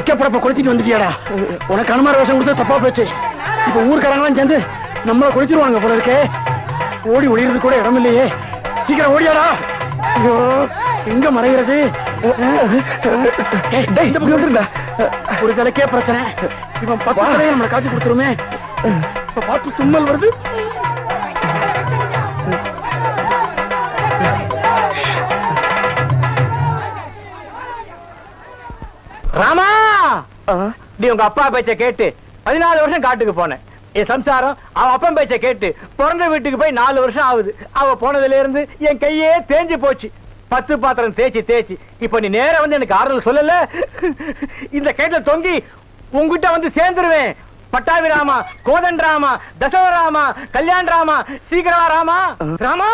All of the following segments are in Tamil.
வைக்கப்படப்ப கொளுத்திட்டு வந்துட்டியாடா. உனக்கு அனுமார வேஷம் கொடுத்தா தப்பா போச்சு. இப்ப ஊர்க்காரங்களாம் சேர்ந்து நம்மள கொளுத்திடுவாங்க போல இருக்கே. ஓடி ஒளியறது கூட இடம் இல்லையே. சீக்கிரம் ஓடியாடா. ஐயோ எங்க மறைகிறது? இந்த பக்கம் வந்துருந்தா ஒரு தலைக்கே பிரச்சனை. இவன் பக்கத்திலேயே நம்மளை காட்சி கொடுத்துருமே. இப்ப பார்த்து தும்மல் வருது. ராமா, நீ உங்க அப்பா பேச்ச கேட்டு 14 வருஷம் காட்டுக்கு போனேன். என் சம்சாரம் அவ அப்பன் பேச்ச கேட்டு பிறந்த வீட்டுக்கு போய் 4 வருஷம் ஆகுது. அவ போனதுல இருந்து என் கையே தேஞ்சு போச்சு. 10 பாத்திரம் தேய்ச்சி இப்ப நீ நேர வந்து எனக்கு ஆறுதல் சொல்லல. இந்த கேட்ல தொங்கி உங்ககிட்ட வந்து சேர்ந்துருவேன். பட்டாபி ராமா, கோதன் ராமா, தசவ ராமா, கல்யாண் ராமா, சீக்கிரமா ராமா. ராமா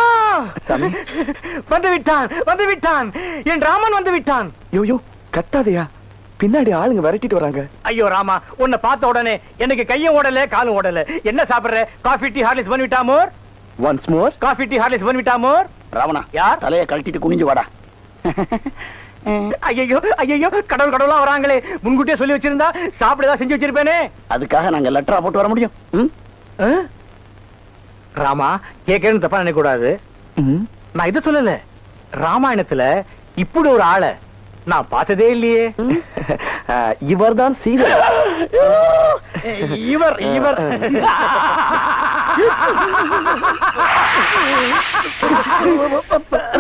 வந்து விட்டான் என் ராமன் வந்து விட்டான். யோ கத்தாதையா, பின்னாடி ஆளுங்க விரட்டிட்டு வராங்க. ஐயோ ராமா, உன்னை பார்த்த உடனே எனக்கு கையும் ஓடல காலும் ஓடல. என்ன சாப்பிடுற? காஃபி டீ ஹார்லிக்ஸ் பண்ணிவிட்டா more? Once more. Coffee tea Horlicks பண்ணிவிட்டா மோர்? ராவணா, யார் தலையை கழட்டிட்டு குனிஞ்சு வாடா. ஐயோ கடவுளா வராங்களே. முன்கூட்டியே சொல்லி வச்சிருந்தா சாப்பிடதான் செஞ்சு வச்சிருப்பேனே. அதுக்காக நாங்க லெட்டரா போட்டு வர முடியும்? ராமா, கேட்கறேன்னு தப்பா நினைக்க கூடாது. நான் இதை சொல்லல. ராமாயணத்துல இப்படி ஒரு ஆளை நான் பார்த்ததே இல்லையே. இவர் தான் சீதை. இவர்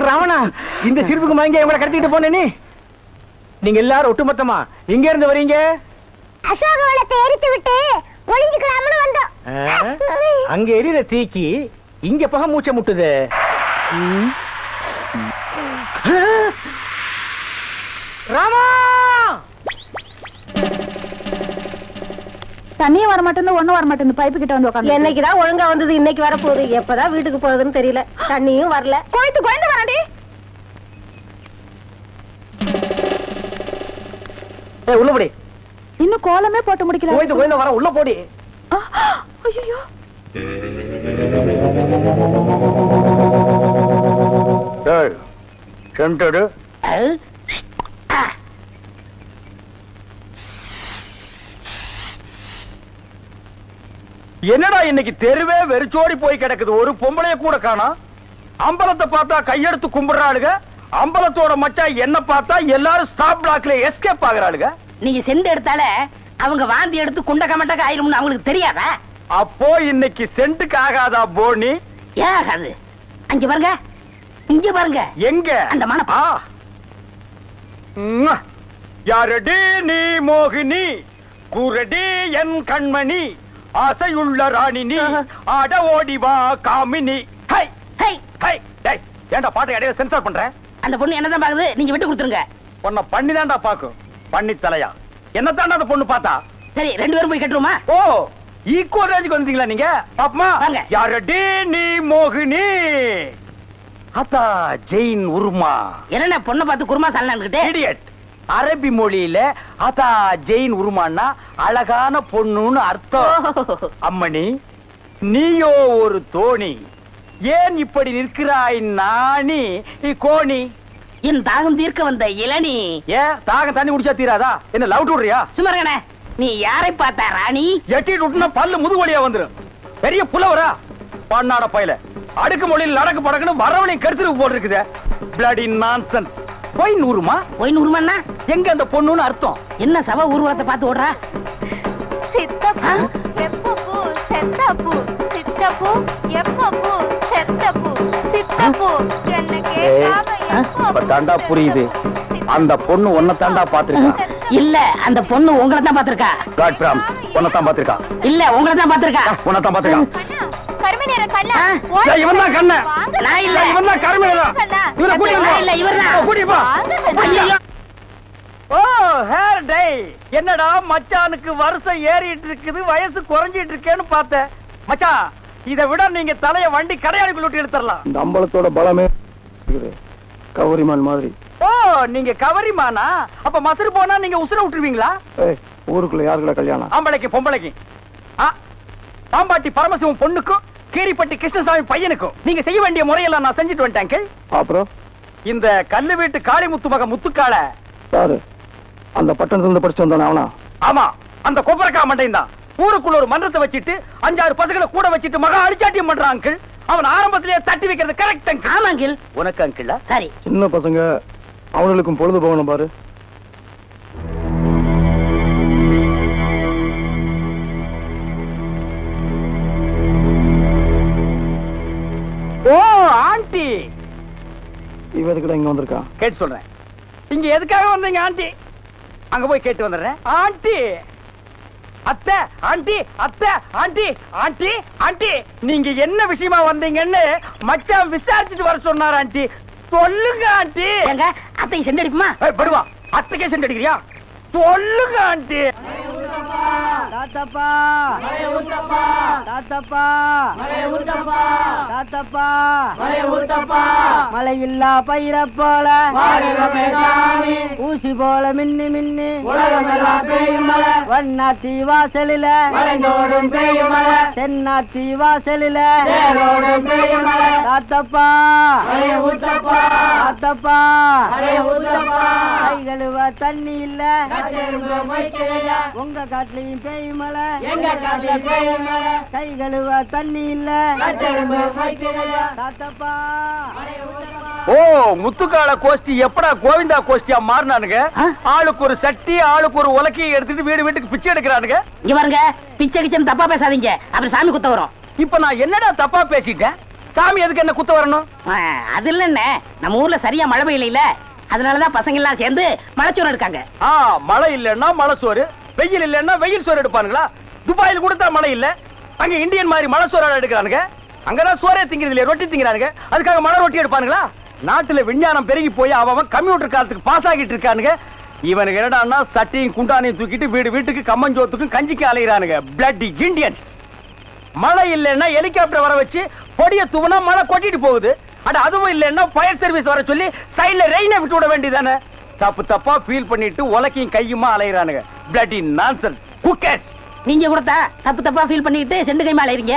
ராவணா, இந்த சிரிப்புக்கு மயங்க இவங்களை கடத்திட்டு போனே. நீங்க எல்லாரும் ஒட்டுமொத்தமா இங்க இருந்து வரீங்க? அசோகவனத்தை எரித்து விட்டு ஒளிஞ்சுக்கலாம்னு வந்தோம். அங்க எரியிற தீக்கி இங்க பக மூச்ச முட்டுது. ராமா, தண்ணியும் வர மாட்டேன்னு ஒண்ணும் வர மாட்டேன்னு பைப்பு கிட்ட வந்து உட்காந்து. என்னைக்குதான் ஒழுங்கா வந்தது, இன்னைக்கு வர போகுது. எப்பதான் வீட்டுக்கு போகுதுன்னு தெரியல. தண்ணியும் வரல. குழந்தை வராண்டி. உள்ள போடி. இன்னும் கோலமே போட்டு முடிக்கல. குழந்தை வர உள்ள போடி. ஐயோ, சென்டடு என்னடா இன்னைக்கு தெருவே வெறிச்சோடி போய் கிடக்குது. ஒரு பொம்பளைய கூட காணோம். அம்பலத்தை பார்த்தா கையெடுத்து கும்பிடுறாளுங்க. அம்பலத்தோட மச்சா என்ன பார்த்தா எல்லாரும் ஸ்டாப் பிளாக்ல எஸ்கேப் ஆகுறாளுங்க. நீங்க செண்டு எடுத்தால அவங்க வாந்தி எடுத்து குண்ட கமட்டக்க ஆயிரும்னு அவங்களுக்கு தெரியாதா? அப்போ இன்னைக்கு சென்ட்டுக்கு ஆகாதா போனி? ஏன் ஆகாது? அங்க பாருங்க, இங்க பாருங்க. எங்க? அந்த மனப்பா. யாரடி நீ மோகினி, கூரடி என் கண்மணி, ஆசையுள்ள ராணினி, ஆட ஓடி வா காமினி. High high high. டேய், ஏன்டா பாட்டை இடையில சென்சார் பண்ற? அந்த பொண்ணு என்னதான் பாக்குது, நீங்க விட்டு கொடுத்துருங்க. உன்னை பண்ணி தான்டா பாக்கும். பண்ணி தலையா என்னத்தாண்டா அந்த பொண்ணு பார்த்தா? சரி, 2 பேரும் போய் கட்டுருமா? ஓ, ஈக்குவல் ரேஞ்சுக்கு வந்தீங்களா நீங்க? பாப்பமா, யாரடி நீ மோகினி, அத்தா ஜெயின் உருமா. என்ன பொண்ணை பார்த்து குருமா சாலன்னுகிட்டே? இடியட். அரபி மொழியில அதா ஜெயின் உருமான்னா அழகான பொண்ணுன்னு அர்த்தம். அம்மணி, நீயோ ஒரு தோணி, ஏன் இப்படி நிற்கிறாய் நாணி கோணி? என் தாகம் தீர்க்க வந்த இளநீ. ஏன் தாகம் தண்ணி குடிச்சா தீராதா? என்ன லவ் விடுறியா? சுமரகனே, நீ யாரை பார்த்தா ராணி? எட்டிட்டு விட்டுனா பல்லு முது வழியா வந்துரும். பெரிய புலவரா பண்ணாட பையல. அடுக்கு மொழியில் நடக்கு படக்குன்னு வரவழையும் கருத்துருக்கு போட்டு இருக்குது. Bloody nonsense. போய் நூறுமா? போய் நூறுமாண்ணா எங்க அந்த பொண்ணுன்னு அர்த்தம்? என்ன சவ ஊர்வலத்தை பார்த்து ஓடுறா? சித்தப்பூ எப்பப்பூ செத்தப்பூ, சித்தப்பூ எப்பப்பூ செத்தப்பூ, சித்தப்பூ என்ன கேட்காம எப்பப்பூ. தாண்டா புரியுது. அந்த பொண்ணு உன்னை தாண்டா பாத்துருக்கா. இல்ல, அந்த பொண்ணு உங்களை தான் பாத்துருக்கா. காட் பிராம்ஸ், உன்னை தான் பாத்துருக்கா. இல்ல, உங்களை தான் பாத்துருக்கா. உன்னை தான் பாத்துருக்கா. கருமநேர கண்ணா, இவன் தான் கண்ண. நான் இல்ல, இவன் தான் கருமநேரா. இவனை கூட்டி வா. இல்ல, இவர்தான். கூட்டி வா. ஓ, ஹேர் டை. என்னடா மச்சானுக்கு வருஷம் ஏறிட்டு இருக்குது, வயசு குறைஞ்சிட்டு இருக்கேன்னு பார்த்தேன். மச்சான், இதை விட நீங்க தலைய வண்டி கடையாளிக்குள்ள விட்டு எடுத்துடலாம். இந்த அம்பலத்தோட பலமே கவரிமான் மாதிரி. ஓ, நீங்க கவரிமானா? அப்ப மசுறு போனா நீங்க உசுர விட்டுருவீங்களா? ஊருக்குள்ள யாருக்குள்ள கல்யாணம்? ஆம்பளைக்கு பொம்பளைக்கு. பாம்பாட்டி பரமசிவம் பொண்ணுக்கும் கீரிப்பட்டி கிருஷ்ணசாமி பையனுக்கும் நீங்க செய்ய வேண்டிய முறையெல்லாம் நான் செஞ்சுட்டு வந்துட்டேன். அப்புறம் இந்த கல்லு வீட்டு காளிமுத்து மக முத்துக்கால சாரு அந்த பட்டணத்துல இருந்து படிச்சு வந்தானே அவனா? ஆமா, அந்த கொப்பரக்கா மண்டையும் தான். ஊருக்குள்ள ஒரு மன்றத்தை வச்சிட்டு 5-6 பசங்களை கூட வச்சிட்டு மகா அடிச்சாட்டியம் பண்றான் அங்கிள். அவன் ஆரம்பத்திலேயே தட்டி வைக்கிறது கரெக்ட் அங்கிள். ஆமா அங்கிள். உனக்கு அங்கிள் சரி. சின்ன பசங்க அவங்களுக்கும் பொழுது போகணும் பாரு. ஓ ஆண்டி, இவ எதுக்குடா இங்க வந்திருக்கா? கேட்டு சொல்றேன். இங்க எதுக்காக வந்தீங்க ஆண்டி? அங்க போய் கேட்டு வந்துடுறேன். ஆண்டி, அத்தை, ஆண்டி, அத்தை, ஆண்டி, ஆண்டி, ஆண்டி, நீங்க என்ன விஷயமா வந்தீங்கன்னு மச்சான் விசாரிச்சுட்டு வர சொன்னார் ஆண்டி. சொல்லுங்க ஆண்டி. எங்க அத்தைக்கு செண்டு அடிப்புமா? படுவா, அத்தைக்கே செண்டு அடிக்கிறியா? சொல்லுங்க ஆண்டி. தாத்தப்பா தாத்தப்பா தாத்தப்பா மழை இல்லா பயிர போல ஊசி போல மின்னி மின்னி வண்ணாத்தி வாசலில தென்னாத்தி வாசலில தாத்தப்பா தாத்தப்பா கை கழுவ தண்ணி இல்ல உங்க காட்டுலயும் பேய் மலை கை கழுவ தண்ணி இல்ல தாத்தப்பா. ஓ முத்துக்கால கோஷ்டி எப்படா கோவிந்தா கோஷ்டியா மாறினானுங்க? ஆளுக்கு ஒரு சட்டி, ஆளுக்கு ஒரு உலக்கையை எடுத்துட்டு வீடு வீட்டுக்கு பிச்சை எடுக்கிறானுங்க. இங்க பாருங்க, பிச்சை கிச்சன் தப்பா பேசாதீங்க, அப்புறம் சாமி குத்த வரும். இப்ப நான் என்னடா தப்பா பேசிட்டேன்? சாமி எதுக்கு என்ன குத்த வரணும்? அது இல்லன்னு, நம்ம ஊர்ல சரியா மழை பெய்யல, அதனாலதான் பசங்க எல்லாம் சேர்ந்து மலைச்சோறு எடுக்காங்க. மழை இல்லன்னா மலை சோறு, வெயில் இல்லன்னா வெயில் சோறு எடுப்பானுங்களா? துபாயில் கூட தான் மழை இல்ல, அங்க இந்தியன் மாதிரி மலை சோறு எடுக்கிறானுங்க. அங்கதான் சோறே திங்கிறது இல்லையா, ரொட்டி திங்கிறானுங்க. அதுக்காக மலை ரொட்டி எடுப்பானுங்களா? நாட்டுல விஞ்ஞானம் பெருகி போய் அவன் கம்ப்யூட்டர் காலத்துக்கு பாஸ் ஆகிட்டு இருக்கானுங்க. இவனுக்கு என்னடான்னா சட்டியும் குண்டானையும் தூக்கிட்டு வீடு வீட்டுக்கு கம்மஞ்சோத்துக்கும் கஞ்சிக்கு அலைகிறானுங்க. Bloody Indians. மழை இல்லைன்னா ஹெலிகாப்டர் வர வச்சு பொடிய தூவனா மழை கொட்டிட்டு போகுது. அட அதுவும் இல்லைன்னா ஃபயர் சர்வீஸ் வர சொல்லி சைடுல ரெயினை விட்டு விட வேண்டியதானே? தப்பு தப்பா ஃபீல் பண்ணிட்டு உலக்கையும் கையுமா அலைகிறானுங்க. Bloody nonsense. குக்கர்ஸ். நீங்க கொடுத்தா தப்பு தப்பா ஃபீல் பண்ணிட்டு செண்டு கைமா அலைறீங்க.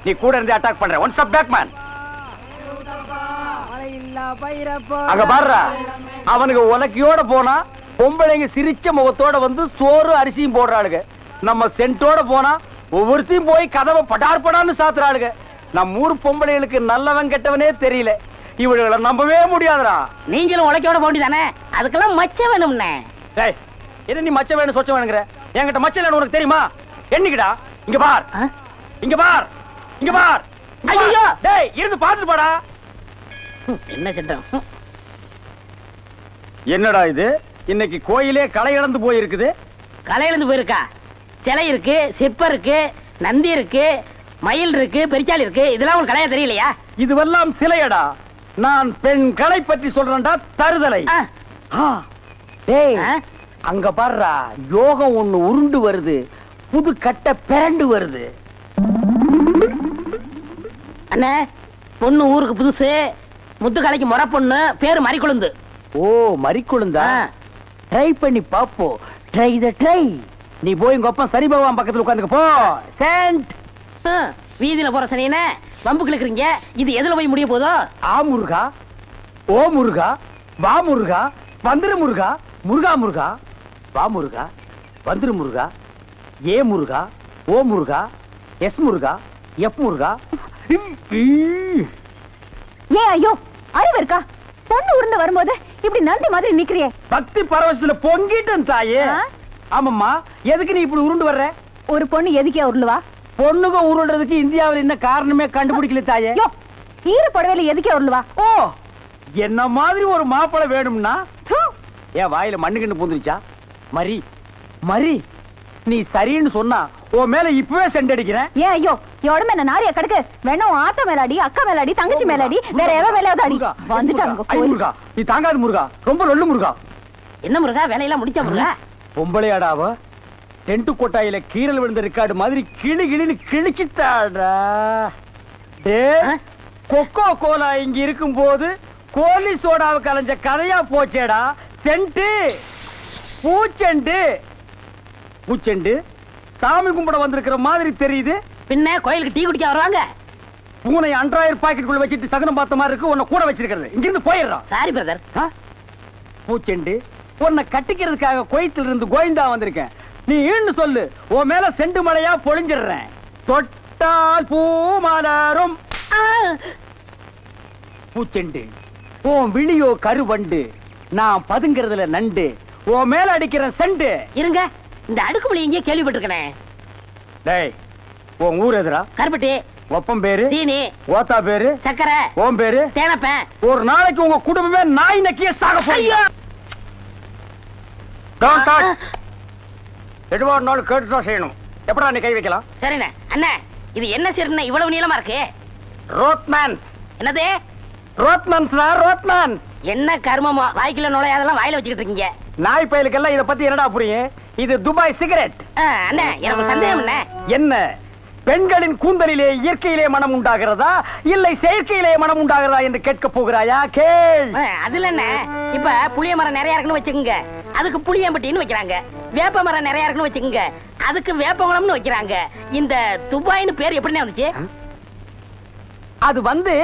நீ கூட இருந்து அட்டாக் பண்ற. One stop back man. அங்க பாருடா, அவனுக்கு உலக்கையோட போனா பொம்பளைங்க சிரிச்ச முகத்தோட வந்து சோறு அரிசியும் போடுறாளுங்க. நம்ம சென்ட்டோட போனா ஒவ்வொருத்தையும் போய் கதவை படார் படான்னு சாத்துறாளுங்க. நம்ம ஊர் பொம்பளைகளுக்கு நல்லவன் கெட்டவனே தெரியல. இவளுகளை நம்பவே முடியாதுடா. நீங்களும் உலக்கையோட போண்டிதானே, அதுக்கெல்லாம் மச்சம் வேணும்னே. டேய், என்ன நீ மச்சம் வேணும் சொச்சம் வேணுங்கிற? என்கிட்ட மச்சம் இல்லைன்னு உனக்கு தெரியுமா? என்னைக்குடா? இங்க பார், இங்க பார், இங்க பார். ஐயோ டேய், இருந்து பாத்துட்டு போடா. என்ன சட்டம்? என்னடா இது? இன்னைக்கு கோயிலே களை இழந்து போயிருக்குது. களை இழந்து போயிருக்கா? சிலை இருக்கு, சிற்பம் இருக்கு, நந்தி இருக்கு, மயில் இருக்கு, பெரிச்சாலி இருக்கு. இதெல்லாம் உங்களுக்கு கலையா தெரியலையா? இதுவெல்லாம் சிலையடா. நான் பெண் கலை பற்றி சொல்றேன்டா. தருதலை. டேய், அங்க பாருடா, யோகம் ஒண்ணு உருண்டு வருது, புது கட்ட பிறண்டு வருது. அண்ணே, பொண்ணு ஊருக்கு புதுசு, முத்துக்கலைக்கு முறை பொண்ணு, பேரு மறிக்குழுந்து. ஓ மறிக்குழுந்தா? ட்ரை பண்ணி பாப்போம். ட்ரை த ட்ரை. நீ போய் உங்க அப்பா சரி பகவான் பக்கத்துல உட்காந்துக்க போ. சென்ட். வீதியில போற சனியனே வம்பு கிழக்குறீங்க. இது எதுல போய் முடிய போதோ? ஆ முருகா, ஓ முருகா, வா முருகா, வந்துரு முருகா, முருகா முருகா, வா முருகா, வந்துரு முருகா, ஏ முருகா, ஓ முருகா, எஸ் முருகா, எஃப் முருகா. ஏ ஐயோ, அறிவு இருக்கா? பொண்ணு உருண்டு வரும்போது இப்படி நந்தி மாதிரி நிக்கிறியே. பக்தி பரவசத்துல பொங்கிட்டேன் தாயே. ஆமாம்மா, எதுக்கு நீ இப்படி உருண்டு வர்ற? ஒரு பொண்ணு எதுக்கே உருளுவா? பொண்ணுங்க உருள்றதுக்கு இந்தியாவில் என்ன காரணமே கண்டுபிடிக்கல தாயே. ஈர புடவையில எதுக்கே உருளுவா? ஓ, என்ன மாதிரி ஒரு மாப்பிளை வேணும்னா ஏன் வாயில மண்ணுக்குன்னு பூந்துருச்சா? மரி மரி, நீ சரின்னு சொன்னா உன் மேல இப்பவே செண்டடிக்கிறேன். ஏன் ஐயோ, எவ்வளவு என்ன நாரிய கடுக்கு வேணும்? ஆத்த மேலாடி, அக்கா மேலாடி, தங்கச்சி மேலாடி, வேற எவ மேலாவது அடி. வந்துட்டாங்க முருகா, நீ தாங்காது முருகா, ரொம்ப லொல்லு முருகா. என்ன முருகா, வேலையெல்லாம் முடிச்ச முருகா? பொம்பளையாடாவ டென்ட் கொட்டாயில கீரல் விழுந்த ரெக்கார்டு மாதிரி கிளி கிளின்னு கிழிச்சுட்டாடா. கொக்கோ கோலா இங்க இருக்கும் போது கோலி சோடாவை கலைஞ்ச கதையா போச்சேடா. சென்ட் பூச்செண்டு பூச்செண்டு சாமி கும்பிட வந்திருக்கிற மாதிரி தெரியுது. பின்ன கோயிலுக்கு டீ குடிக்க வருவாங்க. பூனை அன்றாயிரம் பாக்கெட்டுக்குள்ள வச்சுட்டு சகனம் பார்த்த மாதிரி இருக்கு. உன்னை கூட வச்சிருக்கிறது. இங்கிருந்து போயிடுறான். Sorry brother. பூச்செண்டு உன்னை கட்டிக்கிறதுக்காக கோயத்துல இருந்து கோயந்தா வந்திருக்கேன். நீ ஈன்னு சொல்லு, உன் மேல செண்டு மழையா பொழிஞ்சிடுறேன். தொட்டால் பூ மலரும் பூச்செண்டு, உன் விழியோ கருவண்டு, நான் பதுங்கிறதுல நண்டு, உன் மேல அடிக்கிற செண்டு. இருங்க, இந்த அடுக்குமொழி எங்கேயே கேள்விப்பட்டிருக்கேன். டேய், உன் ஊர் எதுரா? கருப்பட்டி. ஒப்பம் பேரு? சீனி. ஓத்தா பேரு? சக்கரை. ஓம் பேரு? தேனப்பேன். ஒரு நாளைக்கு உங்க குடும்பமே நாய் நக்கிய சாக போறீங்க. எதுவா இருந்தாலும் கேட்டுதான் செய்யணும். எப்படா நீ கை வைக்கலாம்? சரிண்ணே. அண்ணா, இது என்ன சரிண்ணே இவ்வளவு நீளமா இருக்கு? ரோட்மேன். என்னது? Rodman sir, Rodman. என்ன கர்மமோ, வாய்க்குள்ள நுழையாதெல்லாம் வாயில வச்சுக்கிட்டு இருக்கீங்க. நாய் பயலுக்கெல்லாம் இத பத்தி என்னடா புரியும்? இது துபாய் சிகரெட். அண்ணா, எனக்கு சந்தேகம் என்ன, பெண்களின் கூந்தலிலே இயற்கையிலே மனம் உண்டாகிறதா இல்லை செயற்கையிலே மனம் உண்டாகிறதா என்று கேட்க போகிறாயா? கேள். அதுல என்ன, இப்ப புளிய மரம் நிறைய இருக்குன்னு வச்சுக்கோங்க, அதுக்கு புளியம்பட்டின்னு வைக்கிறாங்க. வேப்ப மரம் நிறைய இருக்குன்னு வச்சுக்கோங்க, அதுக்கு வேப்பங்குளம்னு வைக்கிறாங்க. இந்த துபாய்னு பேர் எப்படி வந்துச்சு? அது வந்து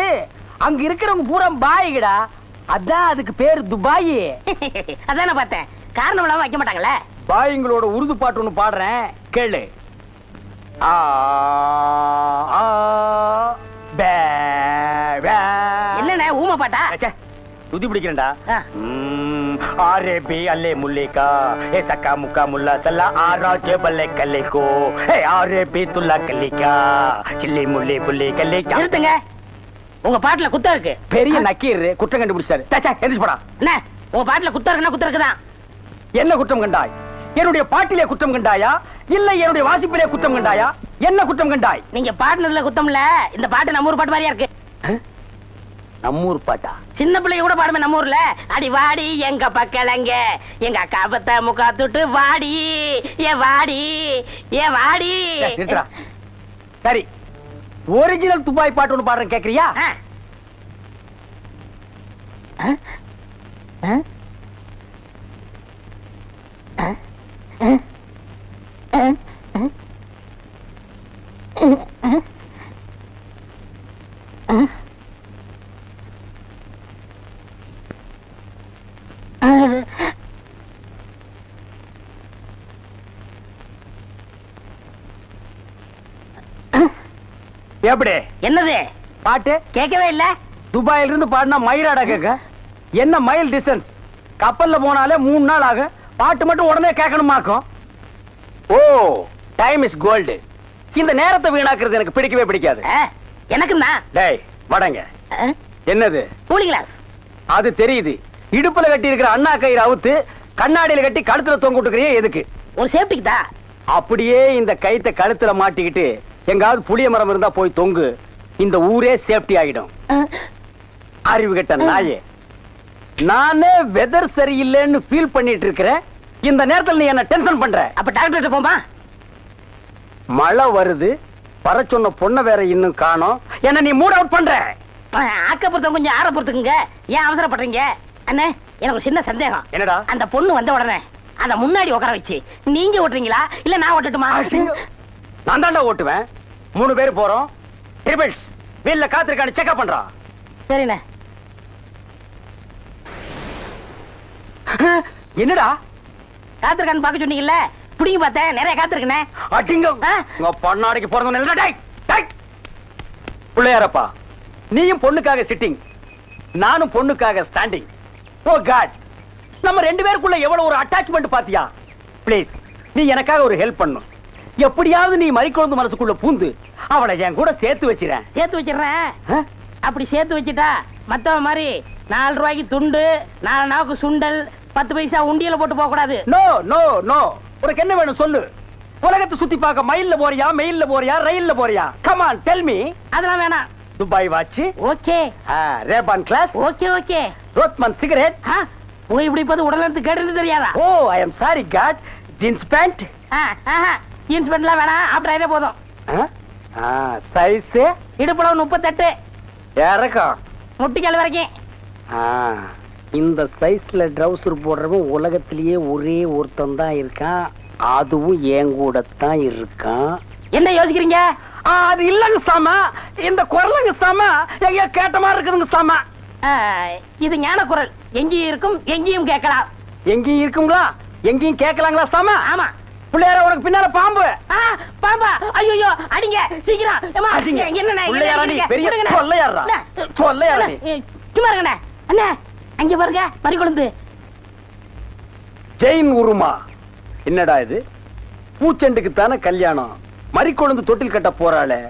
அங்க இருக்கிறவங்க பூரா பாய்கடா, அதான் அதுக்கு பேரு துபாய். அதான் நான் பார்த்தேன். காரணம் இல்லாம வைக்க மாட்டாங்களே. பாய்ங்களோட உருது பாட்டு ஒண்ணு பாடுறேன், கேளு. ஆ ஆ பே பே. என்னண்ணே ஊமை பாட்டா? துதி பிடிக்கிறேன்டா. ஆரே பி அல்லே முல்லிகா ஏ சக்கா முக்கா முல்லா சல்லா ஆரா ஜெபல்லே கல்லிகோ ஏ ஆரே பி துல்லா கல்லிகா சில்லி முல்லி புல்லி கல்லிகா. நிறுத்துங்க, உங்க பாட்டுல குத்தம் இருக்கு. பெரிய நக்கீர் குற்றம் கண்டுபிடிச்சாரு. எந்திரிச்சு போடா. என்ன, உங்க பாட்டுல குத்தம் இருக்குன்னா குத்தம் இருக்குதான். என்ன குற்றம் கண்டாய்? என்னுடைய பாட்டிலே குற்றம் கண்டாயா இல்ல என்னுடைய வாசிப்பிலே குற்றம் கண்டாயா? என்ன குற்றம் கண்டாய்? நீங்க பாட்டுனதுல குத்தம் இல்ல. இந்த பாட்டு நம்ம ஊர் பாட்டு மாதிரியா இருக்கு. நம்மூர் பாட்டா? சின்ன பிள்ளைங்க கூட பாடுமே நம்ம ஊர்ல. அடி வாடி எங்க பக்கலங்க, எங்க அக்கா பத்த முக்கா துட்டு வாடி ஏ வாடி ஏ வாடி. சரி, ஒரிஜினல் துபாய் பாட்டு ஒண்ணு பாடுறேன், கேக்குறியா? எப்படி? என்னது பாட்டு கேட்கவே இல்ல. துபாயில இருந்து பாடினா மயிலாடா கேட்க. என்ன மைல் டிஸ்டன்ஸ்? கப்பல்ல போனாலே 3 நாள் ஆகும். பாட்டு மட்டும் உடனே கேட்கணுமாக்கும். ஓ, டைம் இஸ் கோல்டு. இந்த நேரத்தை வீணாக்குறது எனக்கு பிடிக்கவே பிடிக்காது. எனக்குன்னா. டேய் வடங்க. என்னது? Cooling glass. அது தெரியுது. இடுப்புல கட்டி இருக்கிற அண்ணா கயிறு அவுத்து கண்ணாடியில கட்டி கழுத்துல தொங்க விட்டுக்கிறியே எதுக்கு? ஒரு சேஃப்டிக்கு தான். அப்படியே இந்த கயித்தை கழுத்துல மாட்டிக்கிட்டு எங்காவது புளிய மரம் இருந்தா போய் தொங்கு. இந்த ஊரே சேஃப்டி ஆகிடும். அறிவு கெட்ட நாயே, நானே வெதர் சரியில்லைன்னு ஃபீல் பண்ணிட்டு இருக்கிறேன். இந்த நேரத்தில் நீ என்ன டென்ஷன் பண்ற. அப்ப டாக்டர் போமா? மழை வருது, வர சொன்ன பொண்ணை வேற இன்னும் காணோம். என்ன நீ மூட் அவுட் பண்ற. ஆக்கப்புறத்த கொஞ்சம் ஆற பொறுத்துக்குங்க. ஏன் அவசரப்படுறீங்க? அண்ணே, எனக்கு சின்ன சந்தேகம். என்னடா? அந்த பொண்ணு வந்த உடனே அத முன்னாடி உட்கார வச்சு நீங்க ஓட்டுறீங்களா இல்ல நான் ஓட்டட்டுமா? நான் தாண்டா ஓட்டுவேன். 3 பேர் போறோம். ட்ரிபிள்ஸ் வீல்ல காத்திருக்கான்னு செக்அப் பண்றான். சரிண்ணே. என்னடா காத்திருக்கான்னு பாக்க சொன்னீங்கல்ல, புடிங்க பார்த்தேன், நிறைய காத்திருக்கனே. அடிங்க உங்க பொண்ணாடிக்கு போறதுன்னு பிள்ளையாரப்பா, நீயும் பொண்ணுக்காக சிட்டிங், நானும் பொண்ணுக்காக ஸ்டாண்டிங். ஓ காட், நம்ம 2 பேருக்குள்ள எவ்வளவு ஒரு அட்டாச்மெண்ட் பாத்தியா? ப்ளீஸ், நீ எனக்காக ஒரு ஹெல்ப் பண்ணும். எப்படியாவது நீ மறிக்குழந்து மனசுக்குள்ள பூந்து அவளை என் கூட சேர்த்து வச்சிரேன். சேர்த்து வச்சிடறேன். அப்படி சேர்த்து வச்சுட்டா மத்தவ மாதிரி 4 ரூபாய்க்கு துண்டு, 4 நாவுக்கு சுண்டல், 10 பைசா உண்டியல போட்டு போக கூடாது. No no no. உனக்கு என்ன வேணும் சொல்லு. உலகத்தை சுத்தி பார்க்க மயில்ல போறியா, மெயில்ல போறியா, ரயில்ல போறியா? Come on tell me. அதெல்லாம் வேணாம். Dubai watch okay, Rayban glass okay okay, Rothman cigarette. புகை பிடிப்பது உடலுக்கு கேட்டது தெரியாதா? Oh I am sorry God. Jeans pant. Jeans பேண்ட்லாம் வேணாம், ஆப்டர் போதும். சைஸ் இடுப்புளவு 38, இறக்கம் முட்டிக்கால் வரைக்கும். இந்த சைஸ்ல ட்ரவுசர் போடுறவன் உலகத்திலேயே ஒரே ஒருத்தன் தான் இருக்கான். அதுவும் என் கூட தான் இருக்கான். என்ன யோசிக்கிறீங்க? அது இல்லங்க சாமா, இந்த குரலுங்க சாமா எங்க கேட்ட மாதிரி இருக்குதுங்க சாமா. இது ஞான குரல், எங்கேயும் இருக்கும் எங்கேயும் கேட்கலாம். எங்கேயும் இருக்குங்களா? எங்கேயும் கேட்கலாங்களா சாம? ஆமா. பிள்ளையார உனக்கு பின்னால பாம்பு. பாம்பா, ஐயோ அடிங்க சீக்கிரம். ஏம்மா, அடிங்க. என்னண்ணே, பிள்ளையாரா நீ? பெரிய விடுங்கண்ணே. கொள்ளையாரா? அண்ணே, கொள்ளையாரா நீ? சும்மா இருங்கண்ணே. அண்ணே, அங்க பாருங்க மறிக்குழுந்து. ஜெயின் உருமா. என்னடா இது? பூச்செண்டுக்கு தானே கல்யாணம். மறிக்கொழுந்து தொட்டில் கட்ட போறாளே.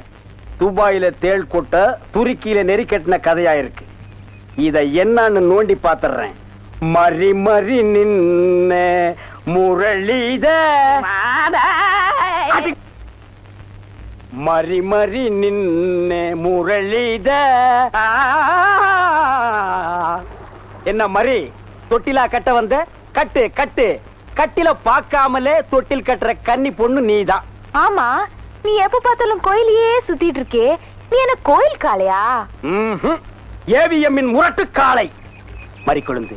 துபாயில தேள் கொட்ட, துருக்கியில நெறி கட்டின கதையா இருக்கு. இத என்னன்னு நோண்டி பாத்துறேன். மறி மறி நின்ன முரளித மறி மறி நின்ன முரளித. என்ன மறி தொட்டிலா கட்ட வந்த? கட்டு கட்டு. கட்டில பாக்காமலே தொட்டில் கட்டுற கன்னி பொண்ணு நீதான். ஆமா, நீ எப்ப பார்த்தாலும் கோயிலையே சுத்திட்டு இருக்கே, நீ என்ன கோயில் காளையா? ஏவிஎம்மின் முரட்டு காளை. மறிக்கொழுந்து,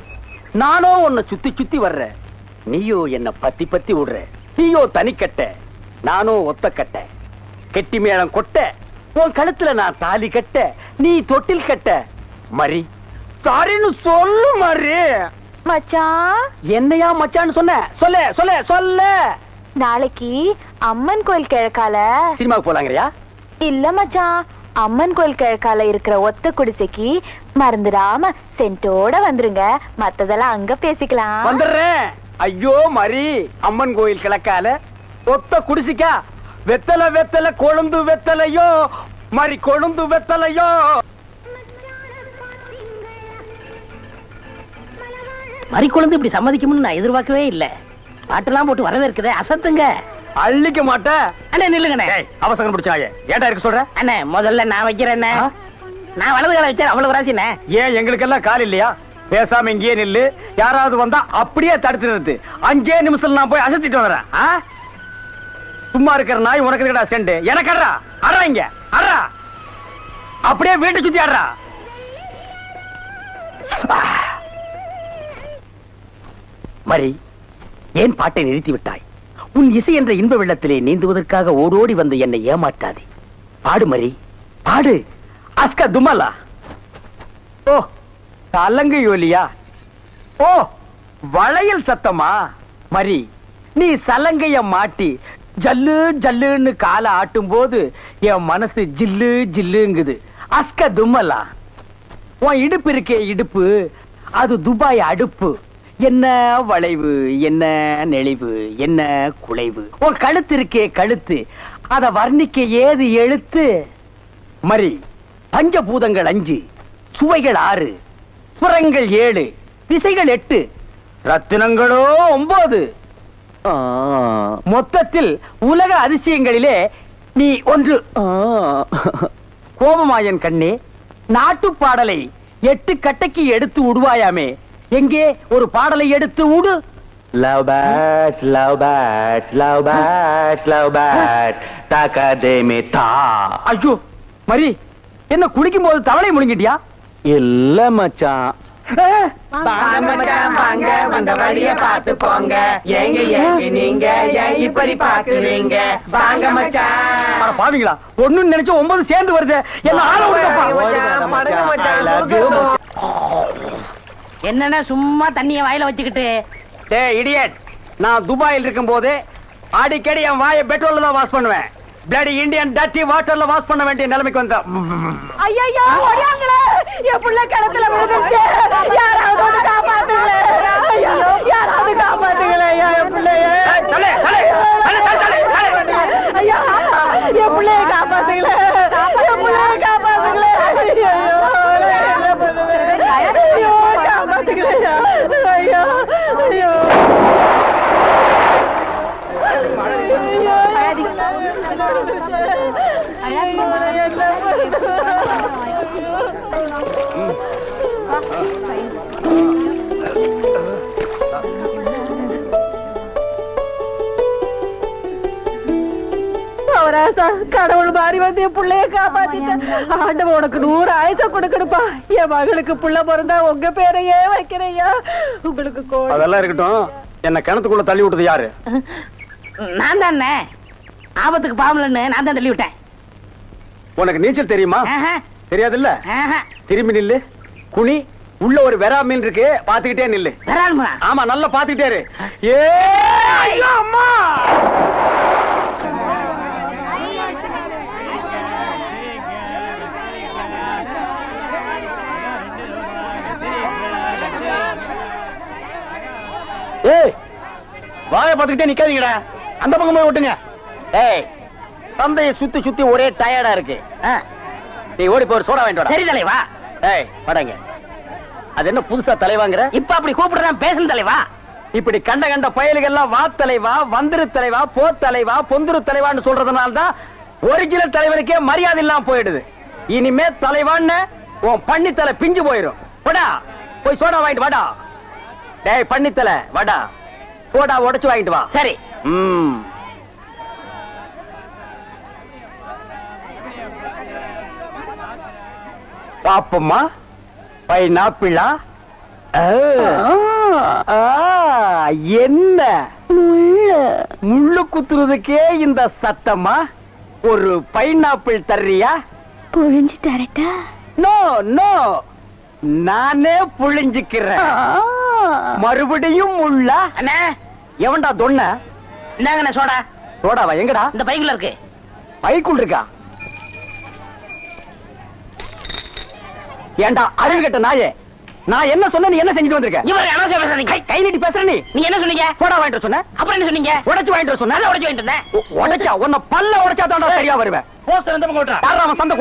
நானோ உன்னை சுத்தி சுத்தி வர்ற, நீயோ என்ன பத்தி பத்தி விடுற. நீயோ தனிக்கட்ட, நானோ ஒத்த கட்ட. கெட்டி மேளம் கொட்ட, உன் கழுத்துல நான் தாலி கட்ட, நீ தொட்டில் கட்ட. மறி சாரின்னு சொல்லு மறி. மச்சான், என்னையா மச்சான்னு சொன்ன? சொல்ல சொல்ல சொல்ல. நாளைக்கு அம்மன் கோயில் கிழக்கால சினிமாவுக்கு போலாங்கறியா? இல்ல மச்சான், அம்மன் கோயில் கிழக்கால இருக்கிற ஒத்த குடிசைக்கு மறந்துடாம சென்ட்டோட வந்துருங்க. மத்ததெல்லாம் அங்க பேசிக்கலாம். வந்துடுறேன். ஐயோ மறி, அம்மன் கோயில் கிழக்கால ஒத்த குடிசிக்கா? வெத்தலை வெத்தலை கொழுந்து வெத்தலையோ மறி, கொழுந்து வெத்தலையோ. மறிக்குழுந்து இப்படி சம்மதிக்கும்னு நான் எதிர்பார்க்கவே இல்ல. பாட்டெல்லாம் போட்டு வரவேற்குதே, அசத்துங்க. அள்ளிக்க மாட்டேன். அண்ணே நில்லுங்கண்ணே. அவசரம் பிடிச்சாயே. ஏன்டா இருக்க சொல்ற? அண்ணே முதல்ல நான் வைக்கிறேன். நான் வலது கால வச்சேன், அவ்வளவு ராசிண்ணே. ஏன் எங்களுக்கெல்லாம் கால் இல்லையா? பேசாம இங்கேயே நில்லு. யாராவது வந்தா அப்படியே தடுத்து நிறுத்து. 5 நிமிஷத்துல நான் போய் அசத்திட்டு வரேன். சும்மா இருக்கிற நாய் உனக்கு இருக்கடா செண்டு. எனக்கு அட்றா அட்றா, இங்க அட்றா. அப்படியே வீட்டை சுத்தி ஆடுறா. மரி, ஏன் பாட்டை நிறுத்தி விட்டாய்? உன் இசை என்ற இன்ப வெள்ளத்திலே நீந்துவதற்காக ஓடோடி வந்து என்னை ஏமாற்றாதே. பாடு மரி, பாடு. அஸ்கா துமலா. ஓ, தலங்கு யோலியா. ஓ, வளையல் சத்தமா? மரி, நீ சலங்கைய மாட்டி ஜல்லு ஜல்லுன்னு கால ஆட்டும் போது என் மனசு ஜில்லு ஜில்லுங்குது. அஸ்கா துமலா. உன் இடுப்பு இருக்கே இடுப்பு, அது துபாய் அடுப்பு. என்ன வளைவு, என்ன நெளிவு, என்ன குலைவு. உன் கழுத்து இருக்கே கழுத்து, அத வர்ணிக்க ஏது எழுத்து? மரி, பஞ்சபூதங்கள் 5, சுவைகள் 6, புறங்கள் 7, திசைகள் 8, ரத்தினங்களோ 9. மொத்தத்தில் உலக அதிசயங்களிலே நீ ஒன்று. கோபமாயன் கண்ணே, நாட்டு பாடலை 8 கட்டைக்கு எடுத்து உடுவாயாமே, எங்கே ஒரு பாடலை எடுத்து உடு. Love birds, love birds, love birds, love birds, takademe ta. ஐயோ மரி, என்ன குளிக்கும் போது தவளை முழுங்கிட்டியா? இல்ல மச்சான். வாங்க வந்த வழிய பார்த்து போங்க. எங்க எங்க நீங்க ஏன் இப்படி பாக்குறீங்க? வாங்க மச்சான். பாவீங்களா, ஒண்ணுன்னு நினைச்சு 9 சேர்ந்து வருது. என்ன ஆள விடுங்கப்பா. என்னன்னா சும்மா தண்ணிய வாயில வச்சுக்கிட்டு. டேய் இடியட், நான் துபாயில் இருக்கும் போது அடிக்கடி என் வாயை பெட்ரோல்ல தான் வாஷ் பண்ணுவேன். பிளடி இந்தியன் டர்ட்டி வாட்டர்ல வாஷ் பண்ண வேண்டிய நிலைமைக்கு வந்தேன். ஐயோ ஓடியாங்களே, என் புள்ள கிணத்துல விழுந்துச்சு. யாராவது வந்து காப்பாத்துங்களே. ஐயோ, யாராவது காப்பாத்துங்களே. என் பிள்ளைய ஐயா, என் பிள்ளைய காப்பாத்துங்களே. என் பிள்ளைய காப்பாத்துங்களே. ஐயோ, ஐயோ காப்பாத்துங்களே. ஐயோ ஐயோ. கடவுள் மாறி வந்து என் பிள்ளைய காப்பாத்திட்டேன். ஆண்டவன் உனக்கு 100 ஆயுசம் கொடுக்கணுப்பா. என் மகளுக்கு புள்ள பிறந்தா உங்க பேரையே வைக்கிறையா. உங்களுக்கு அதெல்லாம் இருக்கட்டும். என்ன கிணத்துக்குள்ள தள்ளி விட்டது யாரு? நான் தானே. ஆபத்துக்கு பாவலன்னு நான் தான் தள்ளி விட்டேன். உனக்கு நீச்சல் தெரியுமா? தெரியாது இல்ல. திரும்பி நில்லு, குனி, உள்ள ஒரு வெறா மீன் இருக்கு, பாத்துக்கிட்டே நில்லு. வராதுமா? ஆமா, நல்லா பாத்துக்கிட்டே இரு. ஏ ஐயோ அம்மா! ஏய், வாயை பார்த்துக்கிட்டே நிக்காதீங்கடா, அந்த பக்கம் போய் விட்டுங்க. ஏய், தந்தையை சுத்தி சுத்தி ஒரே டயர்டா இருக்கு. நீ ஓடி போய் ஒரு சோடா வாங்கிட்டு வா. சரி தலைவா. ஏய், படங்க. அது என்ன புதுசா தலைவாங்கற? இப்ப அப்படி கூப்பிடுறேன், பேசணும் தலைவா. இப்படி கண்ட கண்ட பயலுகெல்லாம் வா தலைவா, வந்திரு தலைவா, போ தலைவா, பொந்துரு தலைவான்னு சொல்றதுனால தான் ஒரிஜினல் தலைவருக்கே மரியாதை இல்லாம போயிடுது. இனிமே தலைவான்னு உன் பண்ணித்தலை பிஞ்சு போயிடும். போடா, போய் சோடா வாங்கிட்டு வாடா. டேய் பண்ணித்தலை, வாடா, போடா, உடைச்சு வாங்கிட்டு வா. சரி. பாப்பம்மா, பைனாப்பிளா? என்ன முள்ளு குத்துறதுக்கே இந்த சத்தமா? ஒரு பைனாப்பிள் தர்றியா? புழிஞ்சு தரட்டா? நோ நோ, நானே புழிஞ்சுக்கிறேன். மறுபடியும் முள்ளா? அண்ணே, எவன்டா தொன்ன? இந்தாங்கண்ணே சோடா. சோடாவா? எங்கடா? இந்த பைக்குள்ள இருக்கு. பைக்குள் இருக்கா? ஏண்டா அறிவு கெட்ட நாயே, நான் என்ன சொன்ன, நீ என்ன செஞ்சுட்டு வந்திருக்க? இவர் அனாவசியம் பேசுறீங்க. கை நீட்டி பேசுற நீ. நீங்க என்ன சொன்னீங்க? சோடா வாங்கிட்டு சொன்ன, அப்புறம் என்ன சொன்னீங்க? உடைச்சு வாங்கிட்டு சொன்ன. உடைச்சு வாங்கிட்டு இருந்தேன். உடைச்சா உன்னை பல்ல உடைச்சா தான் சரியா வருவேன். போஸ்டர் இந்த பக்கம் விட்டுறா. யாரா அவன் சந்தை